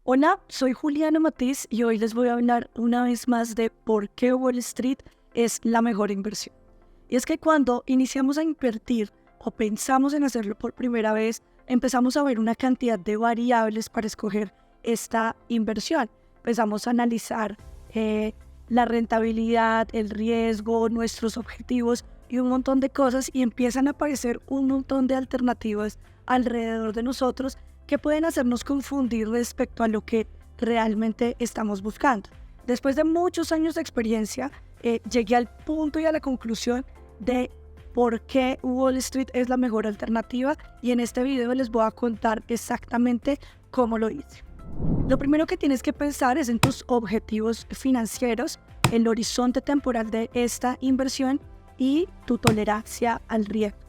Hola, soy Juliana Matiz y hoy les voy a hablar una vez más de por qué Wall Street es la mejor inversión. Y es que cuando iniciamos a invertir o pensamos en hacerlo por primera vez, empezamos a ver una cantidad de variables para escoger esta inversión. Empezamos a analizar la rentabilidad, el riesgo, nuestros objetivos y un montón de cosas, y empiezan a aparecer un montón de alternativas alrededor de nosotros que pueden hacernos confundir respecto a lo que realmente estamos buscando. Después de muchos años de experiencia, llegué al punto y a la conclusión de por qué Wall Street es la mejor alternativa, y en este video les voy a contar exactamente cómo lo hice. Lo primero que tienes que pensar es en tus objetivos financieros, el horizonte temporal de esta inversión y tu tolerancia al riesgo.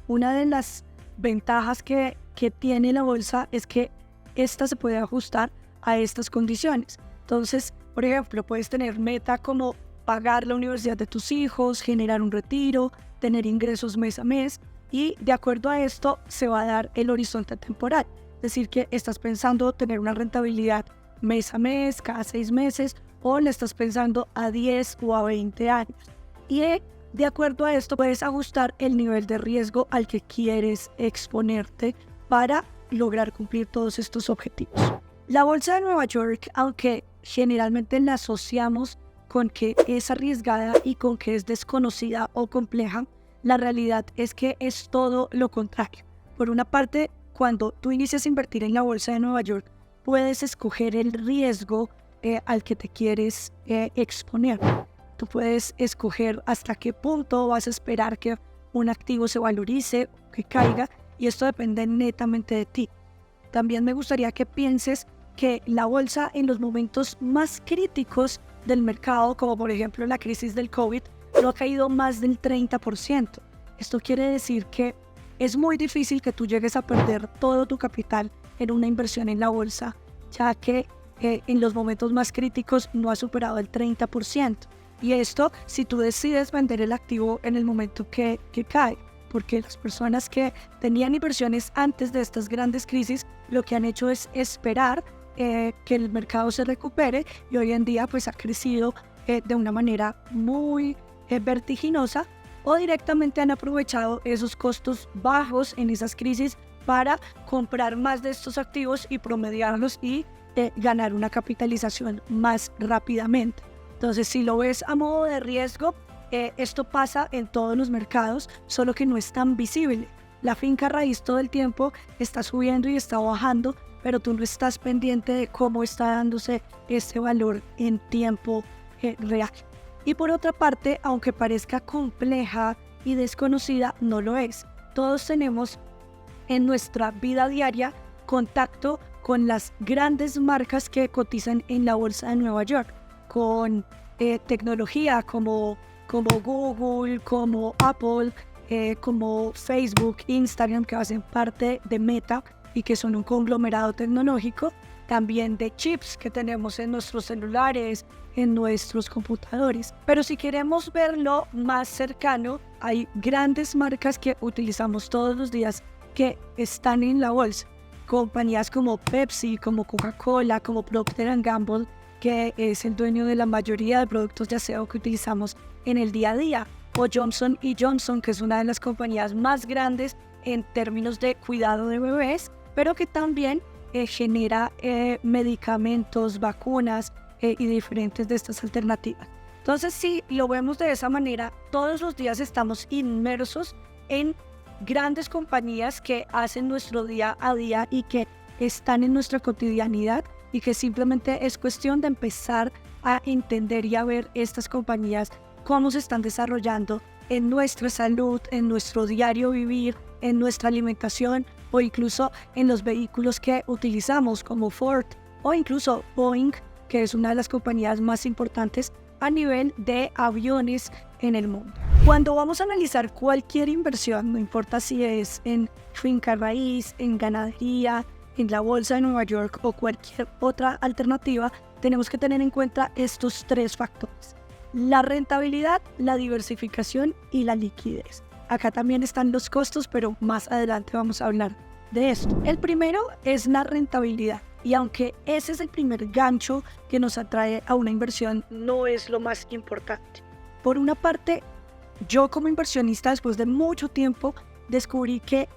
Una de las ventajas que tiene la bolsa es que esta se puede ajustar a estas condiciones. Entonces, por ejemplo, puedes tener meta como pagar la universidad de tus hijos, generar un retiro, tener ingresos mes a mes, y de acuerdo a esto se va a dar el horizonte temporal. Es decir, que estás pensando tener una rentabilidad mes a mes, cada 6 meses, o le estás pensando a 10 o a 20 años. Y de acuerdo a esto puedes ajustar el nivel de riesgo al que quieres exponerte para lograr cumplir todos estos objetivos. La bolsa de Nueva York, aunque generalmente la asociamos con que es arriesgada y con que es desconocida o compleja, la realidad es que es todo lo contrario. Por una parte, cuando tú inicias a invertir en la bolsa de Nueva York, puedes escoger el riesgo al que te quieres exponer. Tú puedes escoger hasta qué punto vas a esperar que un activo se valorice o que caiga, y esto depende netamente de ti. También me gustaría que pienses que la bolsa en los momentos más críticos del mercado, como por ejemplo la crisis del COVID, no ha caído más del 30%. Esto quiere decir que es muy difícil que tú llegues a perder todo tu capital en una inversión en la bolsa, ya que en los momentos más críticos no ha superado el 30%. Y esto si tú decides vender el activo en el momento que cae, porque las personas que tenían inversiones antes de estas grandes crisis lo que han hecho es esperar que el mercado se recupere, y hoy en día pues ha crecido de una manera muy vertiginosa, o directamente han aprovechado esos costos bajos en esas crisis para comprar más de estos activos y promediarlos y ganar una capitalización más rápidamente. Entonces, si lo ves a modo de riesgo, esto pasa en todos los mercados, solo que no es tan visible. La finca raíz todo el tiempo está subiendo y está bajando, pero tú no estás pendiente de cómo está dándose este valor en tiempo real. Y por otra parte, aunque parezca compleja y desconocida, no lo es. Todos tenemos en nuestra vida diaria contacto con las grandes marcas que cotizan en la bolsa de Nueva York, con tecnología como Google, como Apple, como Facebook, Instagram, que hacen parte de Meta y que son un conglomerado tecnológico, también de chips que tenemos en nuestros celulares, en nuestros computadores. Pero si queremos verlo más cercano, hay grandes marcas que utilizamos todos los días que están en la bolsa. Compañías como Pepsi, como Coca-Cola, como Procter & Gamble, que es el dueño de la mayoría de productos de aseo que utilizamos en el día a día, o Johnson & Johnson, que es una de las compañías más grandes en términos de cuidado de bebés, pero que también genera medicamentos, vacunas y diferentes de estas alternativas. Entonces, si lo vemos de esa manera, todos los días estamos inmersos en grandes compañías que hacen nuestro día a día y que están en nuestra cotidianidad, y que simplemente es cuestión de empezar a entender y a ver estas compañías cómo se están desarrollando en nuestra salud, en nuestro diario vivir, en nuestra alimentación, o incluso en los vehículos que utilizamos como Ford o incluso Boeing, que es una de las compañías más importantes a nivel de aviones en el mundo. Cuando vamos a analizar cualquier inversión, no importa si es en finca raíz, en ganadería, en la bolsa de Nueva York o cualquier otra alternativa, tenemos que tener en cuenta estos 3 factores: la rentabilidad, la diversificación y la liquidez. Acá también están los costos, pero más adelante vamos a hablar de esto. El primero es la rentabilidad. Y aunque ese es el primer gancho que nos atrae a una inversión, no es lo más importante. Por una parte, yo como inversionista, después de mucho tiempo, descubrí que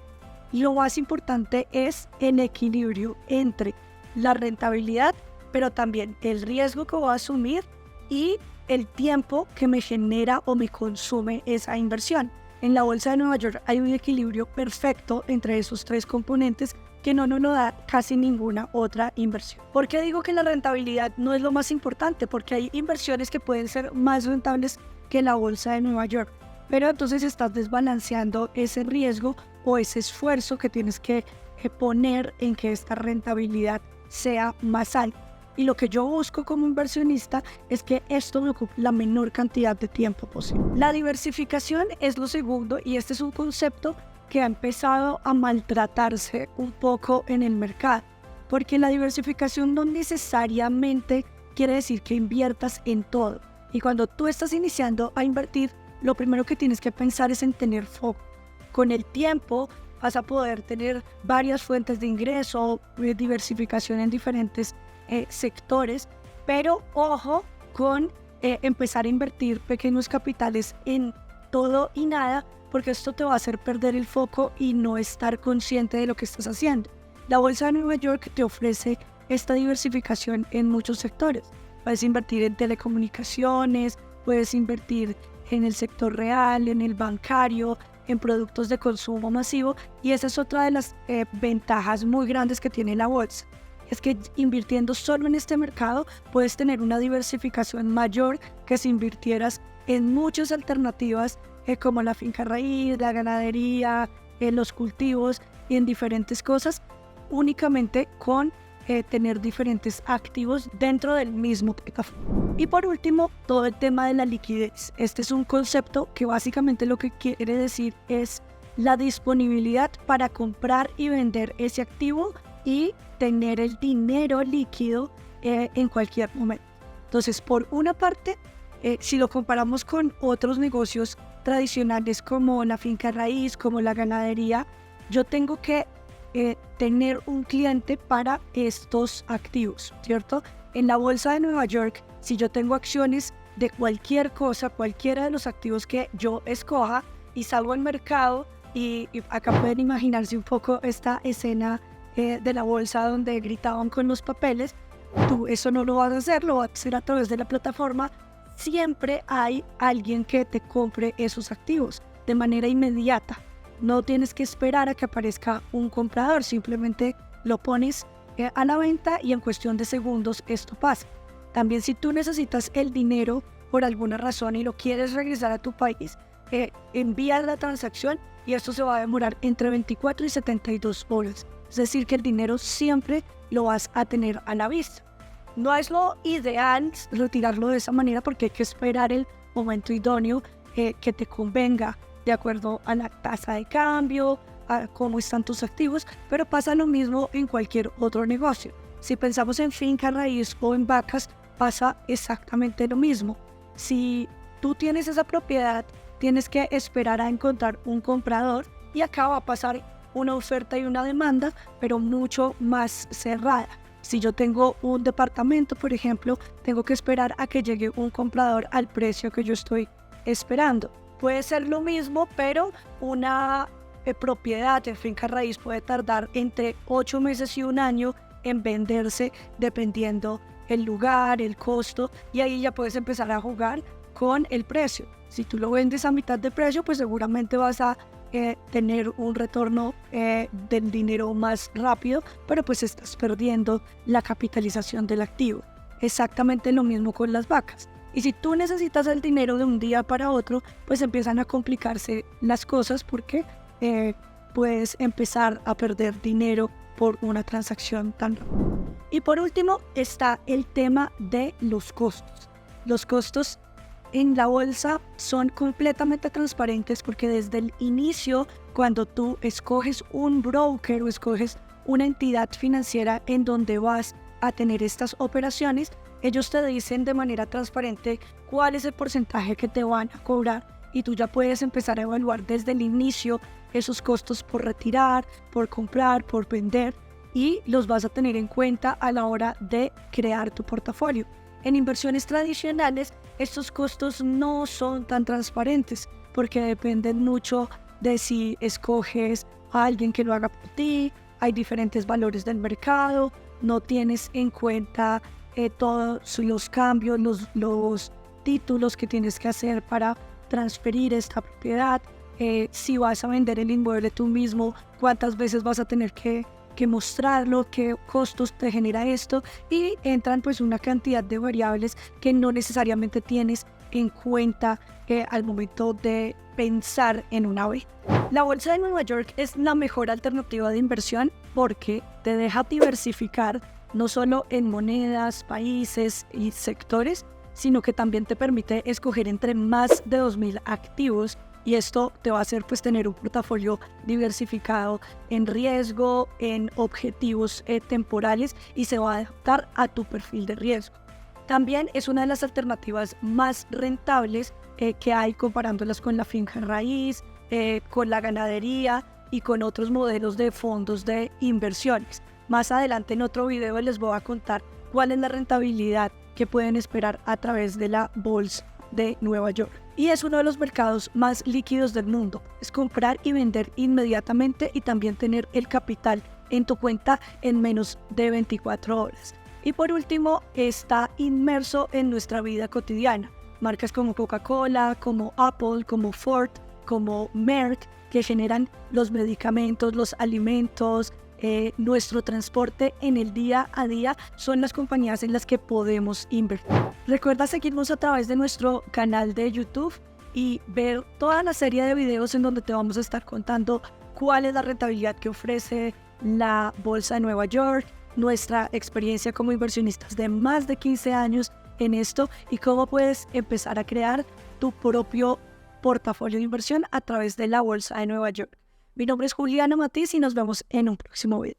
lo más importante es el equilibrio entre la rentabilidad, pero también el riesgo que voy a asumir y el tiempo que me genera o me consume esa inversión. En la bolsa de Nueva York hay un equilibrio perfecto entre esos tres componentes que no nos da casi ninguna otra inversión. ¿Por qué digo que la rentabilidad no es lo más importante? Porque hay inversiones que pueden ser más rentables que la bolsa de Nueva York, pero entonces estás desbalanceando ese riesgo o ese esfuerzo que tienes que poner en que esta rentabilidad sea más alta. Y lo que yo busco como inversionista es que esto me ocupe la menor cantidad de tiempo posible. La diversificación es lo segundo, y este es un concepto que ha empezado a maltratarse un poco en el mercado, porque la diversificación no necesariamente quiere decir que inviertas en todo. Y cuando tú estás iniciando a invertir, lo primero que tienes que pensar es en tener foco. Con el tiempo vas a poder tener varias fuentes de ingreso, diversificación en diferentes sectores, pero ojo con empezar a invertir pequeños capitales en todo y nada, porque esto te va a hacer perder el foco y no estar consciente de lo que estás haciendo. La bolsa de Nueva York te ofrece esta diversificación en muchos sectores. Puedes invertir en telecomunicaciones, puedes invertir en el sector real, en el bancario, en productos de consumo masivo, y esa es otra de las ventajas muy grandes que tiene la bolsa. Es que invirtiendo solo en este mercado puedes tener una diversificación mayor que si invirtieras en muchas alternativas como la finca raíz, la ganadería, los cultivos y en diferentes cosas, únicamente con tener diferentes activos dentro del mismo portafolio. Y por último, todo el tema de la liquidez. Este es un concepto que básicamente lo que quiere decir es la disponibilidad para comprar y vender ese activo y tener el dinero líquido en cualquier momento. Entonces, por una parte, si lo comparamos con otros negocios tradicionales como la finca raíz, como la ganadería, yo tengo que tener un cliente para estos activos, ¿cierto? En la bolsa de Nueva York, si yo tengo acciones de cualquier cosa, cualquiera de los activos que yo escoja, y salgo al mercado, y acá pueden imaginarse un poco esta escena de la bolsa donde gritaban con los papeles, tú eso no lo vas a hacer, lo vas a hacer a través de la plataforma. Siempre hay alguien que te compre esos activos de manera inmediata. No tienes que esperar a que aparezca un comprador, simplemente lo pones a la venta y en cuestión de segundos esto pasa. También si tú necesitas el dinero por alguna razón y lo quieres regresar a tu país, envías la transacción y esto se va a demorar entre 24 y 72 horas. Es decir, que el dinero siempre lo vas a tener a la vista. No es lo ideal retirarlo de esa manera porque hay que esperar el momento idóneo que te convenga de acuerdo a la tasa de cambio, a cómo están tus activos, pero pasa lo mismo en cualquier otro negocio. Si pensamos en finca raíz o en vacas, pasa exactamente lo mismo. Si tú tienes esa propiedad, tienes que esperar a encontrar un comprador y acá va a pasar una oferta y una demanda, pero mucho más cerrada. Si yo tengo un departamento, por ejemplo, tengo que esperar a que llegue un comprador al precio que yo estoy esperando. Puede ser lo mismo, pero una propiedad en finca raíz puede tardar entre 8 meses y un año en venderse, dependiendo el lugar, el costo, y ahí ya puedes empezar a jugar con el precio. Si tú lo vendes a mitad de precio, pues seguramente vas a tener un retorno del dinero más rápido, pero pues estás perdiendo la capitalización del activo. Exactamente lo mismo con las vacas. Y si tú necesitas el dinero de un día para otro, pues empiezan a complicarse las cosas porque puedes empezar a perder dinero por una transacción tan rápida. Y por último está el tema de los costos. Los costos en la bolsa son completamente transparentes porque desde el inicio, cuando tú escoges un broker o escoges una entidad financiera en donde vas a tener estas operaciones, ellos te dicen de manera transparente cuál es el porcentaje que te van a cobrar y tú ya puedes empezar a evaluar desde el inicio esos costos por retirar, por comprar, por vender. y los vas a tener en cuenta a la hora de crear tu portafolio. En inversiones tradicionales, estos costos no son tan transparentes porque dependen mucho de si escoges a alguien que lo haga por ti, hay diferentes valores del mercado, no tienes en cuenta todos los cambios, los títulos que tienes que hacer para transferir esta propiedad, si vas a vender el inmueble tú mismo, cuántas veces vas a tener que mostrarlo, qué costos te genera esto, y entran pues una cantidad de variables que no necesariamente tienes en cuenta al momento de pensar en una venta. La bolsa de Nueva York es la mejor alternativa de inversión porque te deja diversificar no solo en monedas, países y sectores, sino que también te permite escoger entre más de 2.000 activos, y esto te va a hacer pues tener un portafolio diversificado en riesgo, en objetivos temporales, y se va a adaptar a tu perfil de riesgo. También es una de las alternativas más rentables que hay comparándolas con la finca raíz, con la ganadería y con otros modelos de fondos de inversiones. Más adelante en otro video les voy a contar cuál es la rentabilidad que pueden esperar a través de la bolsa de Nueva York. Y es uno de los mercados más líquidos del mundo. Es comprar y vender inmediatamente y también tener el capital en tu cuenta en menos de 24 horas. Y por último, está inmerso en nuestra vida cotidiana. Marcas como Coca-Cola, como Apple, como Ford, como Merck, que generan los medicamentos, los alimentos, nuestro transporte en el día a día, son las compañías en las que podemos invertir. Recuerda seguirnos a través de nuestro canal de YouTube y ver toda la serie de videos en donde te vamos a estar contando cuál es la rentabilidad que ofrece la Bolsa de Nueva York, nuestra experiencia como inversionistas de más de 15 años en esto y cómo puedes empezar a crear tu propio portafolio de inversión a través de la Bolsa de Nueva York. Mi nombre es Juliana Matiz y nos vemos en un próximo video.